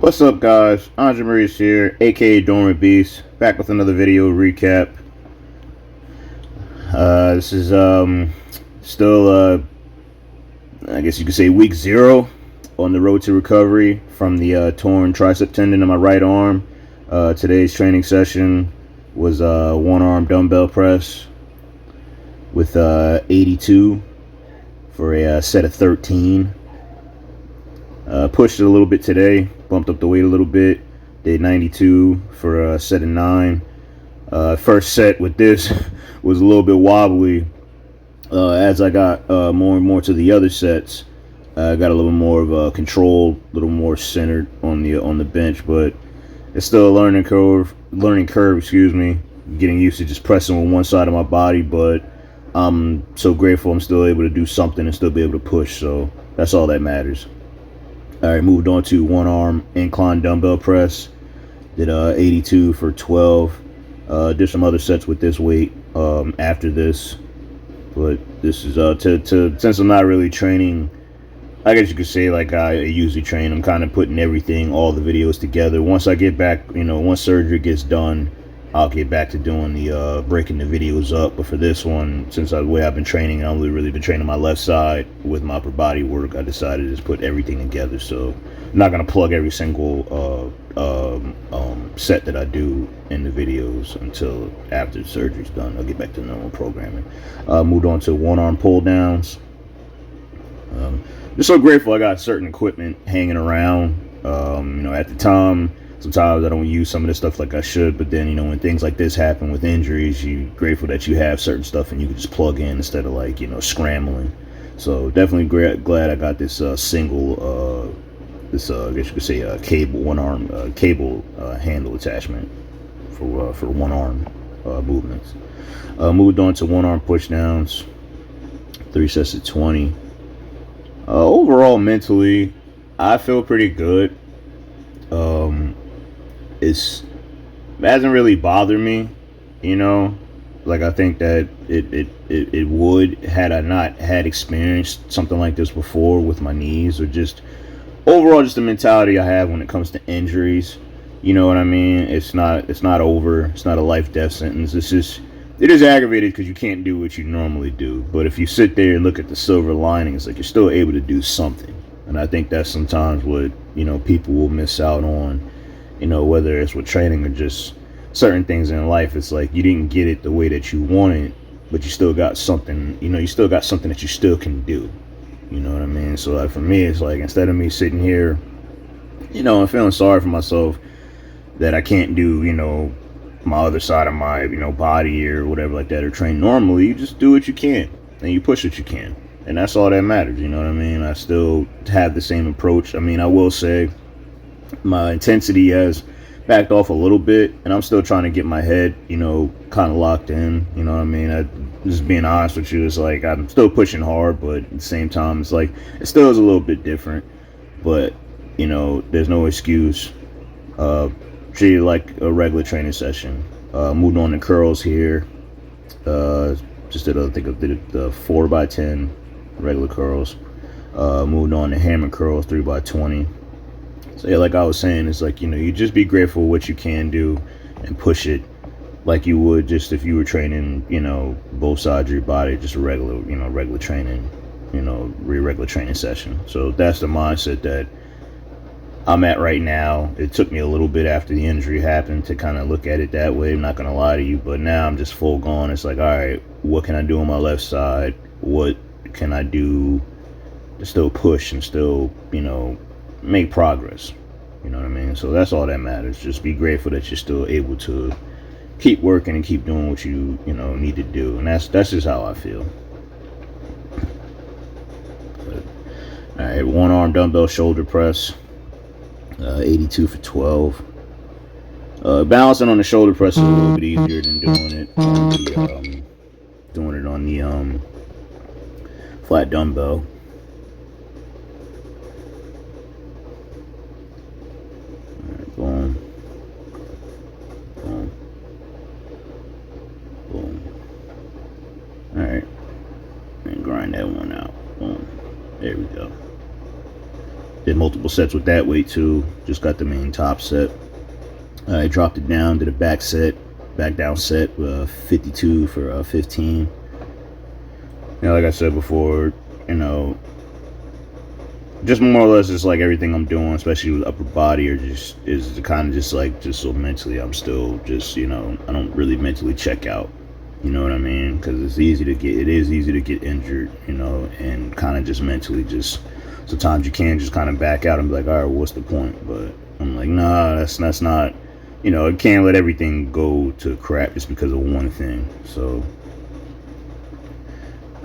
What's up, guys? Andre Maurice here, aka Dormant Beast, back with another video recap. This is still I guess you could say week 0 on the road to recovery from the torn tricep tendon in my right arm. Today's training session was one arm dumbbell press with 82 for a set of 13. Pushed it a little bit today, bumped up the weight a little bit, did 92 for a set of 9. First set with this was a little bit wobbly. As I got more and more to the other sets, I got a little more of a control, a little more centered on the bench, but it's still a learning curve, excuse me, getting used to just pressing with one side of my body, but I'm so grateful I'm still able to do something and still be able to push, so that's all that matters. Alright, moved on to one arm incline dumbbell press. Did 82 for 12. Did some other sets with this weight after this. But this is since I'm not really training, I guess you could say like I usually train, I'm kind of putting all the videos together. Once I get back, once surgery gets done, I'll get back to doing the breaking the videos up. But for this one, since the way I've been training, I've only really been training my left side with my upper body work, I decided to just put everything together. So I'm not going to plug every single set that I do in the videos until after the surgery's done. I'll get back to normal programming. Moved on to one arm pull downs. Just so grateful I got certain equipment hanging around. At the time, sometimes I don't use some of this stuff like I should, but then, when things like this happen with injuries, you're grateful that you have certain stuff and you can just plug in instead of like, scrambling. So definitely glad I got this single, I guess you could say cable, one arm cable handle attachment for one arm movements. Moved on to one arm push downs, 3 sets of 20. Overall, mentally, I feel pretty good. It hasn't really bothered me, like I think that it would, had I not had experienced something like this before with my knees, or just overall just the mentality I have when it comes to injuries. You know what I mean? It's not over. It's not a life death sentence. It is aggravated because you can't do what you normally do. But if you sit there and look at the silver lining, it's like you're still able to do something. And I think that's sometimes what, people will miss out on, whether it's with training or just certain things in life. It's like you didn't get it the way that you wanted, but you still got something, you still got something that you still can do. You know what I mean? So like for me, it's like instead of me sitting here, and feeling sorry for myself that I can't do, my other side of my, body or whatever like that, or train normally, you just do what you can and you push what you can. And that's all that matters, you know what I mean? I still have the same approach. I mean, I will say my intensity has backed off a little bit, and I'm still trying to get my head, kind of locked in, you know what I mean? Just being honest with you, it's like I'm still pushing hard, but at the same time, it's like it still is a little bit different. But, there's no excuse. Treat it like a regular training session. Moved on to curls here. Just did, I think I did the 4x10 regular curls. Moved on to hammer curls, 3x20. So yeah, like I was saying, it's like, you just be grateful what you can do and push it like you would just if you were training, both sides of your body, just a regular, regular training, regular training session. So that's the mindset that I'm at right now. It took me a little bit after the injury happened to kind of look at it that way. I'm not going to lie to you, but now I'm just full gone. It's like, all right, what can I do on my left side? What can I do to still push and still, make progress? You know what I mean? So that's all that matters. Just be grateful that you're still able to keep working and keep doing what you, need to do. And that's just how I feel. But, all right, one arm dumbbell shoulder press. 82 for 12. Balancing on the shoulder press is a little bit easier than doing it on the flat dumbbell. Alright, boom, boom, boom. Alright, and grind that one out. Boom. There we go. Did multiple sets with that weight too. Just got the main top set. I dropped it down, did a back down set, 52 for 15. Like I said before, just more or less, it's like everything I'm doing, especially with upper body, or just is kind of just so mentally, I'm still just, I don't really mentally check out. You know what I mean? Because it is easy to get injured, and kind of just mentally just, sometimes you can just kind of back out and be like, all right, well, what's the point? But I'm like, nah, that's not, it can't let everything go to crap just because of one thing. So,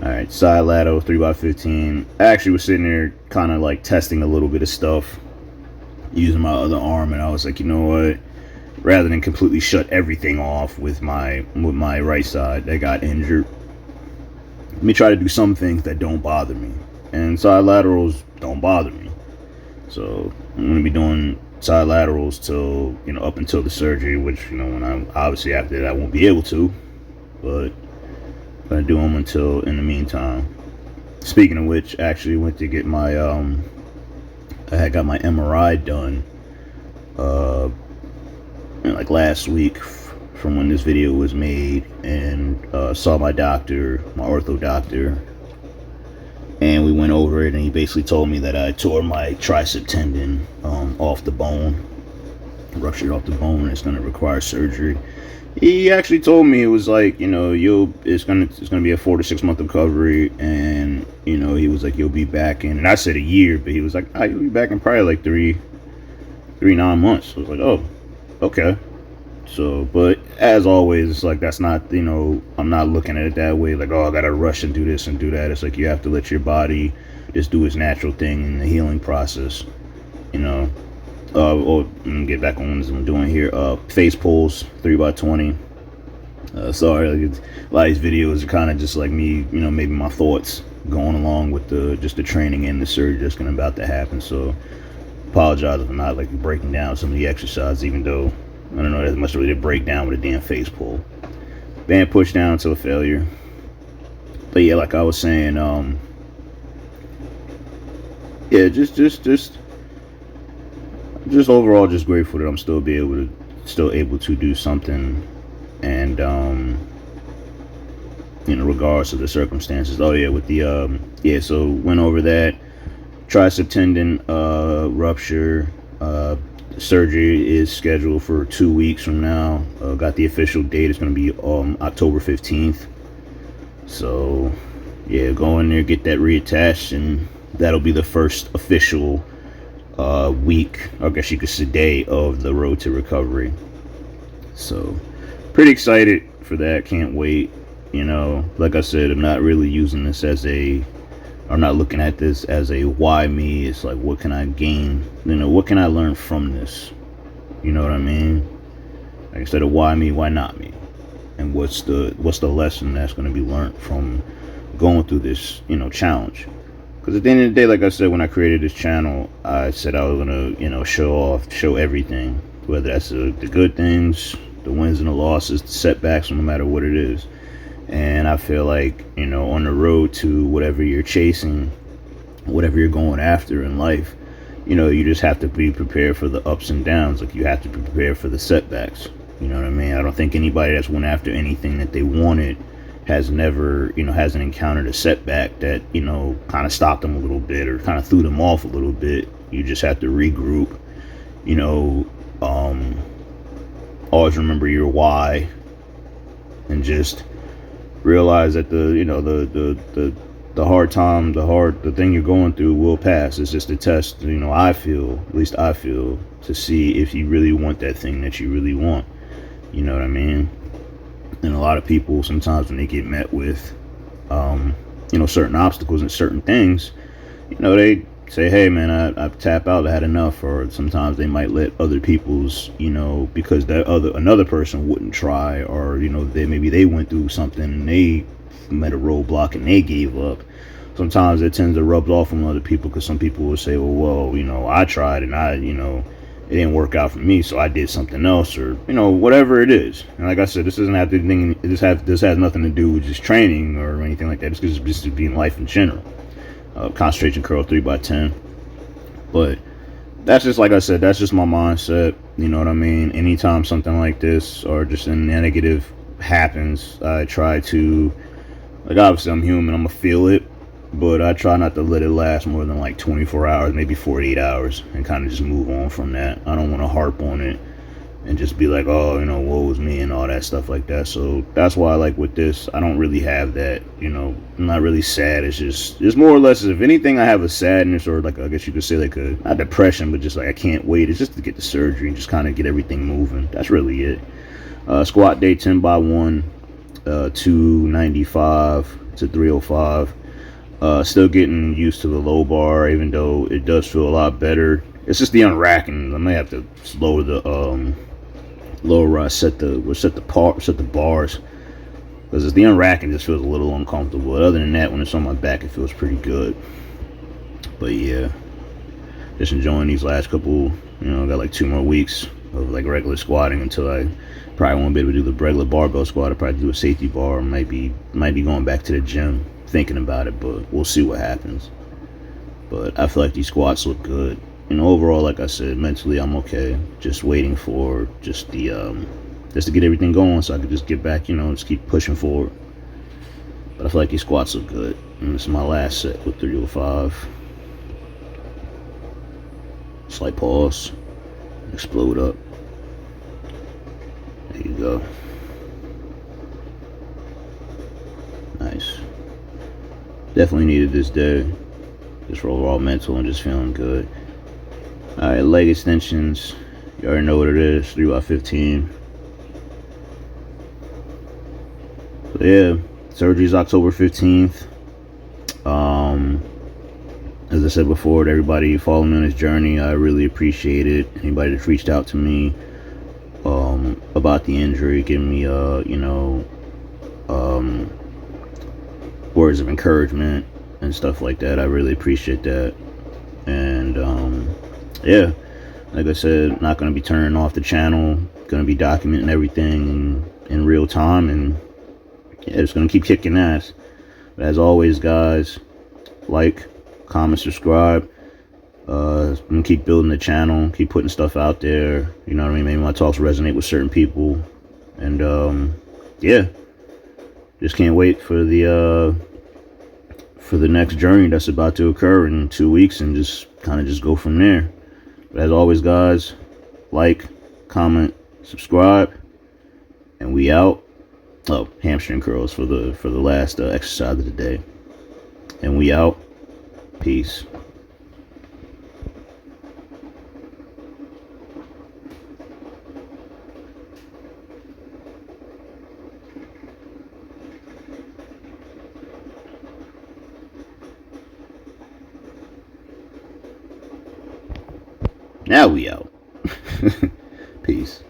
all right, side lateral 3x15. I actually was sitting there kind of like testing a little bit of stuff using my other arm, and I was like, you know what? Rather than completely shut everything off with my right side that got injured, let me try to do some things that don't bother me. And side laterals don't bother me. So I'm gonna be doing side laterals till up until the surgery, which when I'm obviously after that I won't be able to, but I'm gonna do them until in the meantime. Speaking of which, I actually went to get my I had got my MRI done like last week from when this video was made, and saw my doctor, my ortho doctor, and we went over it, and he basically told me that I tore my tricep tendon off the bone, ruptured off the bone, and it's going to require surgery. He actually told me it was like, it's gonna be a 4 to 6 month recovery, and he was like, you'll be back in, and I said a year, but he was like, you'll be back in probably like 9 months. I was like, oh, okay. So, but as always, it's like, that's not, I'm not looking at it that way, like, oh, I gotta rush and do this and do that. It's like, you have to let your body just do its natural thing in the healing process, or get back on what I'm doing here. Face pulls 3x20. Sorry, like, a lot of these videos are kind of just like me, maybe my thoughts going along with the training and the surgery that's gonna about to happen. So apologize if I'm not like breaking down some of the exercises, even though I don't know that much really to break down with a damn face pull. Band push down until failure. But yeah, like I was saying, yeah, just overall just grateful that I'm still able to do something, and regardless of the circumstances. Oh yeah, with the so went over that tricep tendon rupture. Surgery is scheduled for 2 weeks from now. Got the official date. It's going to be October 15th. So yeah, go in there, get that reattached, and that'll be the first official week, I guess you could say, day of the road to recovery. So pretty excited for that. Can't wait. Like I said, I'm not really using this I'm not looking at this as a why me. It's like, what can I gain? What can I learn from this? You know what I mean? Like, instead of why me, why not me? And what's the lesson that's going to be learned from going through this, challenge? Because at the end of the day, like I said, when I created this channel, I said I was going to, show everything, whether that's the good things, the wins and the losses, the setbacks, no matter what it is. And I feel like, on the road to whatever you're chasing, whatever you're going after in life, you just have to be prepared for the ups and downs. Like, you have to be prepared for the setbacks. You know what I mean? I don't think anybody that's went after anything that they wanted hasn't encountered a setback that, kind of stopped them a little bit or kind of threw them off a little bit. You just have to regroup, always remember your why, and just realize that the hard time, the thing you're going through will pass. It's just a test, at least I feel, to see if you really want that thing that you really want. You know what I mean? And a lot of people, sometimes when they get met with, certain obstacles and certain things, they say, hey man, I tap out, I had enough. Or sometimes they might let other people's, because another person wouldn't try, or maybe they went through something and they met a roadblock and they gave up. Sometimes it tends to rub off on other people, because some people will say, well, I tried and it didn't work out for me, so I did something else, or whatever it is. And like I said, this doesn't have to this has nothing to do with just training or anything like that. It's just being life in general. Concentration curl 3x10. But that's just like I said, that's just my mindset. You know what I mean? Anytime something like this or just a negative happens, I try to, like, obviously I'm human, I'm gonna feel it, but I try not to let it last more than like 24 hours, maybe 48 hours, and kind of just move on from that. I don't want to harp on it and just be like, oh, woe was me and all that stuff like that. So that's why, like, with this, I don't really have that. I'm not really sad. It's more or less, if anything, I have a sadness, or like, I guess you could say, like, a not depression, but just like I can't wait. It's just to get the surgery and just kind of get everything moving. That's really it. Squat day 10 by 1, 295 to 305. Still getting used to the low bar, even though it does feel a lot better. It's just the unracking. I may have to lower the lower set the bars, because it's the unracking just feels a little uncomfortable. But other than that, when it's on my back, it feels pretty good. But yeah, just enjoying these last couple. Got like 2 more weeks of like regular squatting until I probably won't be able to do the regular barbell squat. I'll probably do a safety bar. Might be going back to the gym, thinking about it, but we'll see what happens. But I feel like these squats look good. Overall, like I said, mentally I'm okay. Just waiting for just to get everything going, so I could just get back, just keep pushing forward. But I feel like these squats look good. And this is my last set with 305. Slight pause. Explode up. There you go. Nice. Definitely needed this day. Just for overall mental and just feeling good. Alright, leg extensions. You already know what it is. 3 by 15. So yeah, surgery's October 15th. As I said before, to everybody following me on this journey, I really appreciate it. Anybody that's reached out to me about the injury, giving me words of encouragement and stuff like that, I really appreciate that. And yeah, like I said, not going to be turning off the channel. Going to be documenting everything in real time, and yeah, it's going to keep kicking ass. But as always, guys, like, comment, subscribe. I'm going to keep building the channel, keep putting stuff out there. You know what I mean? Maybe my talks resonate with certain people. And yeah, just can't wait for the next journey that's about to occur in 2 weeks, and just kind of just go from there. But as always, guys, like, comment, subscribe, and we out. Oh, hamstring curls for the last exercise of the day. And we out. Peace. Now we out. Peace.